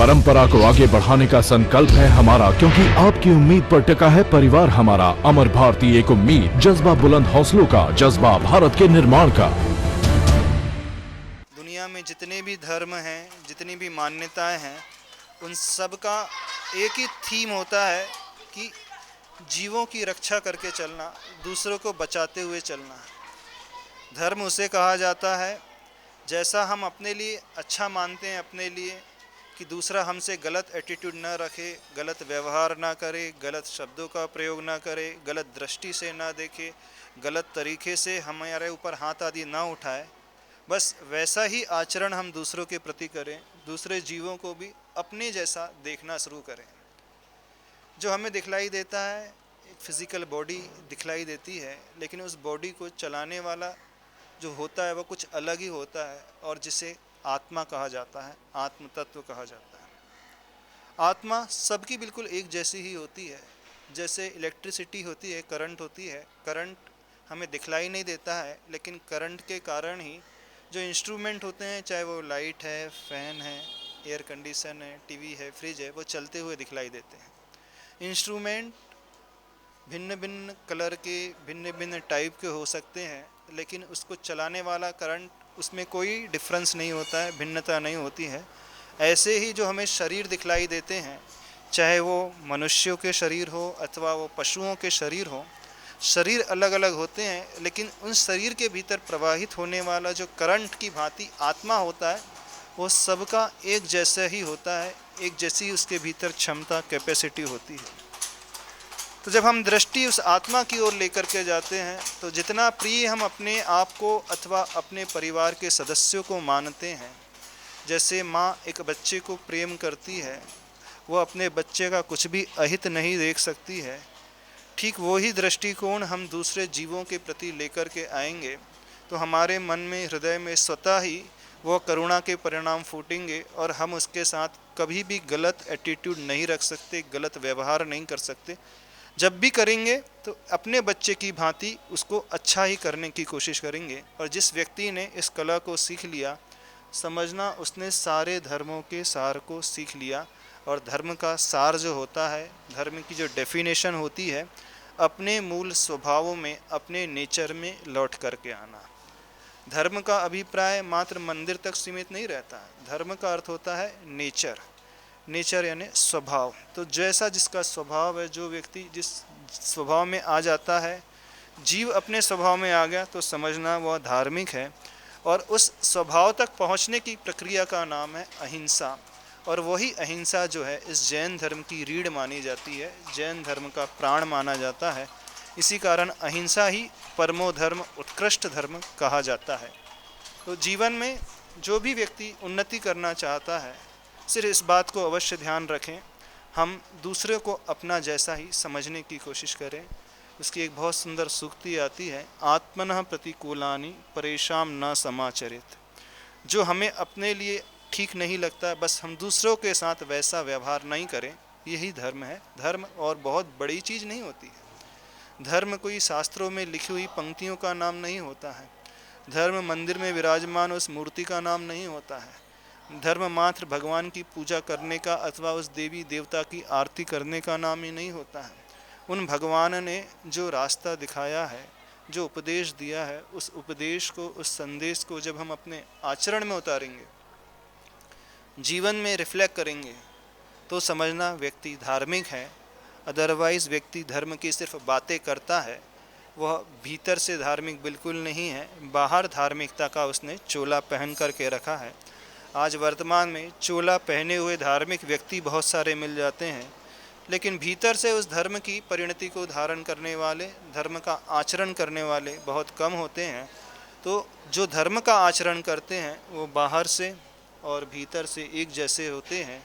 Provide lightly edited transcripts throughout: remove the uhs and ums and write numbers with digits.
परंपरा को आगे बढ़ाने का संकल्प है हमारा, क्योंकि आपकी उम्मीद पर टिका है परिवार हमारा। अमर भारती एक उम्मीद, जज्बा बुलंद हौसलों का, जज्बा भारत के निर्माण का। दुनिया में जितने भी धर्म हैं, जितनी भी मान्यताएं हैं, उन सब का एक ही थीम होता है कि जीवों की रक्षा करके चलना, दूसरों को बचाते हुए चलना। धर्म उसे कहा जाता है जैसा हम अपने लिए अच्छा मानते हैं, अपने लिए कि दूसरा हमसे गलत एटीट्यूड ना रखे, गलत व्यवहार ना करे, गलत शब्दों का प्रयोग ना करे, गलत दृष्टि से ना देखे, गलत तरीके से हमारे ऊपर हाथ आदि ना उठाए। बस वैसा ही आचरण हम दूसरों के प्रति करें, दूसरे जीवों को भी अपने जैसा देखना शुरू करें। जो हमें दिखलाई देता है, एक फिज़िकल बॉडी दिखलाई देती है, लेकिन उस बॉडी को चलाने वाला जो होता है वो कुछ अलग ही होता है, और जिसे आत्मा कहा जाता है, आत्म तत्व कहा जाता है। आत्मा सबकी बिल्कुल एक जैसी ही होती है। जैसे इलेक्ट्रिसिटी होती है, करंट होती है, करंट हमें दिखलाई नहीं देता है, लेकिन करंट के कारण ही जो इंस्ट्रूमेंट होते हैं, चाहे वो लाइट है, फ़ैन है, एयर कंडीशन है, टीवी है, फ्रिज है, वो चलते हुए दिखलाई देते हैं। इंस्ट्रूमेंट भिन्न भिन्न कलर के, भिन्न भिन्न टाइप के हो सकते हैं, लेकिन उसको चलाने वाला करंट, उसमें कोई डिफरेंस नहीं होता है, भिन्नता नहीं होती है। ऐसे ही जो हमें शरीर दिखलाई देते हैं, चाहे वो मनुष्यों के शरीर हो अथवा वो पशुओं के शरीर हो, शरीर अलग अलग होते हैं, लेकिन उन शरीर के भीतर प्रवाहित होने वाला जो करंट की भांति आत्मा होता है, वो सबका एक जैसा ही होता है, एक जैसी उसके भीतर क्षमता, कैपेसिटी होती है। तो जब हम दृष्टि उस आत्मा की ओर लेकर के जाते हैं, तो जितना प्रिय हम अपने आप को अथवा अपने परिवार के सदस्यों को मानते हैं, जैसे माँ एक बच्चे को प्रेम करती है, वो अपने बच्चे का कुछ भी अहित नहीं देख सकती है, ठीक वही दृष्टिकोण हम दूसरे जीवों के प्रति लेकर के आएंगे तो हमारे मन में, हृदय में स्वतः ही वो करुणा के परिणाम फूटेंगे, और हम उसके साथ कभी भी गलत एटीट्यूड नहीं रख सकते, गलत व्यवहार नहीं कर सकते। जब भी करेंगे तो अपने बच्चे की भांति उसको अच्छा ही करने की कोशिश करेंगे। और जिस व्यक्ति ने इस कला को सीख लिया, समझना उसने सारे धर्मों के सार को सीख लिया। और धर्म का सार जो होता है, धर्म की जो डेफिनेशन होती है, अपने मूल स्वभावों में, अपने नेचर में लौट करके आना। धर्म का अभिप्राय मात्र मंदिर तक सीमित नहीं रहता है। धर्म का अर्थ होता है नेचर, नेचर यानी स्वभाव। तो जैसा जिसका स्वभाव है, जो व्यक्ति जिस स्वभाव में आ जाता है, जीव अपने स्वभाव में आ गया, तो समझना वह धार्मिक है। और उस स्वभाव तक पहुंचने की प्रक्रिया का नाम है अहिंसा। और वही अहिंसा जो है इस जैन धर्म की रीढ़ मानी जाती है, जैन धर्म का प्राण माना जाता है। इसी कारण अहिंसा ही परमो धर्म, उत्कृष्ट धर्म कहा जाता है। तो जीवन में जो भी व्यक्ति उन्नति करना चाहता है, सिर्फ इस बात को अवश्य ध्यान रखें, हम दूसरे को अपना जैसा ही समझने की कोशिश करें। उसकी एक बहुत सुंदर सूक्ति आती है, आत्मनः प्रतिकूलानि परेशान न समाचरित। जो हमें अपने लिए ठीक नहीं लगता, बस हम दूसरों के साथ वैसा व्यवहार नहीं करें, यही धर्म है। धर्म और बहुत बड़ी चीज़ नहीं होती है। धर्म कोई शास्त्रों में लिखी हुई पंक्तियों का नाम नहीं होता है। धर्म मंदिर में विराजमान उस मूर्ति का नाम नहीं होता है। धर्म मात्र भगवान की पूजा करने का अथवा उस देवी देवता की आरती करने का नाम ही नहीं होता है। उन भगवान ने जो रास्ता दिखाया है, जो उपदेश दिया है, उस उपदेश को, उस संदेश को जब हम अपने आचरण में उतारेंगे, जीवन में रिफ्लेक्ट करेंगे, तो समझना व्यक्ति धार्मिक है। अदरवाइज़ व्यक्ति धर्म की सिर्फ बातें करता है, वह भीतर से धार्मिक बिल्कुल नहीं है। बाहर धार्मिकता का उसने चोला पहन कर के रखा है। आज वर्तमान में चोला पहने हुए धार्मिक व्यक्ति बहुत सारे मिल जाते हैं, लेकिन भीतर से उस धर्म की परिणति को धारण करने वाले, धर्म का आचरण करने वाले बहुत कम होते हैं। तो जो धर्म का आचरण करते हैं वो बाहर से और भीतर से एक जैसे होते हैं।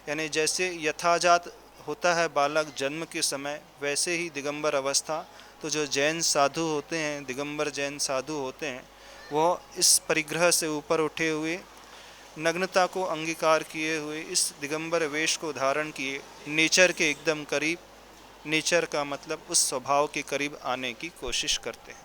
यानी जैसे यथाजात होता है बालक जन्म के समय, वैसे ही दिगंबर अवस्था। तो जो जैन साधु होते हैं, दिगंबर जैन साधु होते हैं, वह इस परिग्रह से ऊपर उठे हुए, नग्नता को अंगीकार किए हुए, इस दिगंबर वेश को धारण किए, नेचर के एकदम करीब, नेचर का मतलब उस स्वभाव के करीब आने की कोशिश करते हैं।